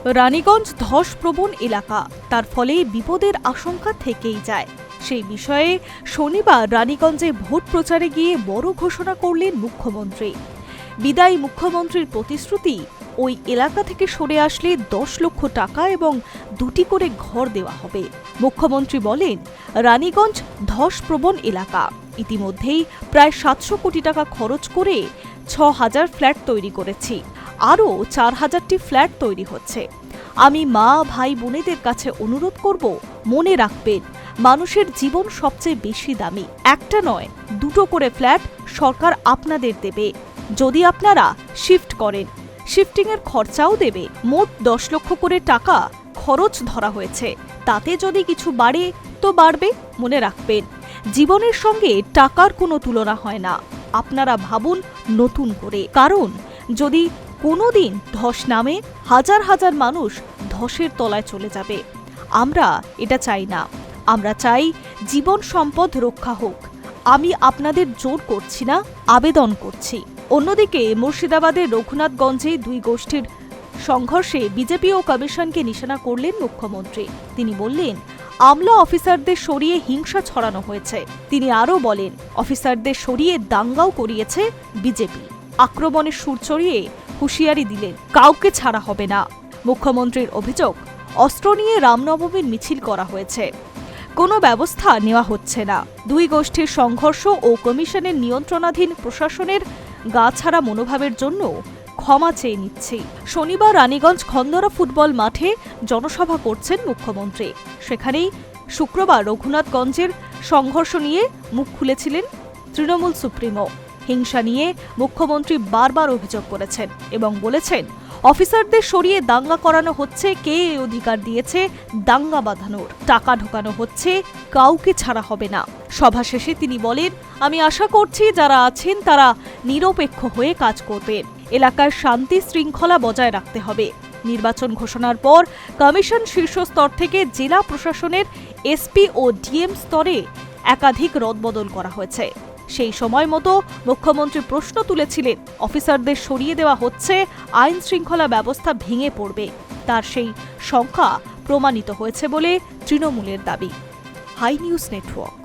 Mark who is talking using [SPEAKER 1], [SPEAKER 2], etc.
[SPEAKER 1] রানীগঞ্জ ধসপ্রবণ এলাকা, তার ফলে বিপদের আশঙ্কা থেকেই যায়। সেই বিষয়ে শনিবার রানীগঞ্জে ভোট প্রচারে গিয়ে বড় ঘোষণা করলেন মুখ্যমন্ত্রী। বিদায়ী মুখ্যমন্ত্রীর প্রতিশ্রুতি, ওই এলাকা থেকে সরে আসলে 10 লক্ষ টাকা এবং 2টি করে ঘর দেওয়া হবে। মুখ্যমন্ত্রী বলেন, রানীগঞ্জ ধসপ্রবণ এলাকা, ইতিমধ্যেই প্রায় 700 কোটি টাকা খরচ করে 6000 ফ্ল্যাট তৈরি করেছি, আরও 4000টি ফ্ল্যাট তৈরি হচ্ছে। আমি মা ভাই বোনেদের কাছে অনুরোধ করব, মনে রাখবেন মানুষের জীবন সবচেয়ে বেশি দামি। একটা নয়, 2টো করে ফ্ল্যাট সরকার আপনাদের দেবে যদি আপনারা শিফট করেন। শিফটিংয়ের খরচাও দেবে। মোট 10 লক্ষ করে টাকা খরচ ধরা হয়েছে। তাতে যদি কিছু বাড়ে তো বাড়বে। মনে রাখবেন, জীবনের সঙ্গে টাকার কোনো তুলনা হয় না। আপনারা ভাবুন নতুন করে, কারণ যদি কোনোদিন ধস নামে, হাজার হাজার মানুষ ধসের তলায় চলে যাবে। আমরা এটা চাই না। আমরা চাই জীবন সম্পদ রক্ষা হোক। আমি আপনাদের জোর করছি না, আবেদন করছি। অন্যদিকে মুর্শিদাবাদের রঘুনাথগঞ্জে 2 গোষ্ঠীর সংঘর্ষে বিজেপি ও কমিশনকে নিশানা করলেন মুখ্যমন্ত্রী। তিনি বললেন, আমলা অফিসারদের সরিয়ে হিংসা ছড়ানো হয়েছে। তিনি আরও বলেন, অফিসারদের সরিয়ে দাঙ্গাও করিয়েছে বিজেপি। আক্রমণের সুর চড়িয়ে হুঁশিয়ারি দিলেন, কাউকে ছাড়া হবে না। মুখ্যমন্ত্রীর অভিযোগ, অস্ত্র নিয়ে রামনবমীর মিছিল করা হয়েছে, কোনো ব্যবস্থা নেওয়া হচ্ছে না। 2 গোষ্ঠীর সংঘর্ষ ও কমিশনের নিয়ন্ত্রণাধীন প্রশাসনের গাছাড়া মনোভাবের জন্য ক্ষমা চেয়ে নিচ্ছি। শনিবার রানীগঞ্জ খন্দরা ফুটবল মাঠে জনসভা করছেন মুখ্যমন্ত্রী। সেখানেই শুক্রবার রঘুনাথগঞ্জের সংঘর্ষ নিয়ে মুখ খুলেছিলেন তৃণমূল সুপ্রিমো। হিংসা নিয়ে মুখ্যমন্ত্রী বারবার অভিযোগ করেছেন এবং বলেছেন, অফিসারদের সরিয়ে দাঙ্গা করানো হচ্ছে। কে এই অধিকার দিয়েছে দাঙ্গা বাঁধানোর? টাকা ঢোকানো হচ্ছে, কাউকে ছাড়া হবে না। সভা শেষে তিনি বলেন, আমি আশা করছি যারা আছেন তারা নিরপেক্ষ হয়ে কাজ করবেন। এলাকার শান্তি শৃঙ্খলা বজায় রাখতে হবে। নির্বাচন ঘোষণার পর কমিশন শীর্ষ স্তর থেকে জেলা প্রশাসনের এসপি ও ডিএম স্তরে একাধিক রদবদল করা হয়েছে। সেই সময় মতো মুখ্যমন্ত্রী প্রশ্ন তুলেছিলেন, অফিসারদের সরিয়ে দেওয়া হচ্ছে, আইন শৃঙ্খলা ব্যবস্থা ভেঙে পড়বে। তার সেই শঙ্কা প্রমাণিত হয়েছে বলে তৃণমূলের দাবি। Hi news network.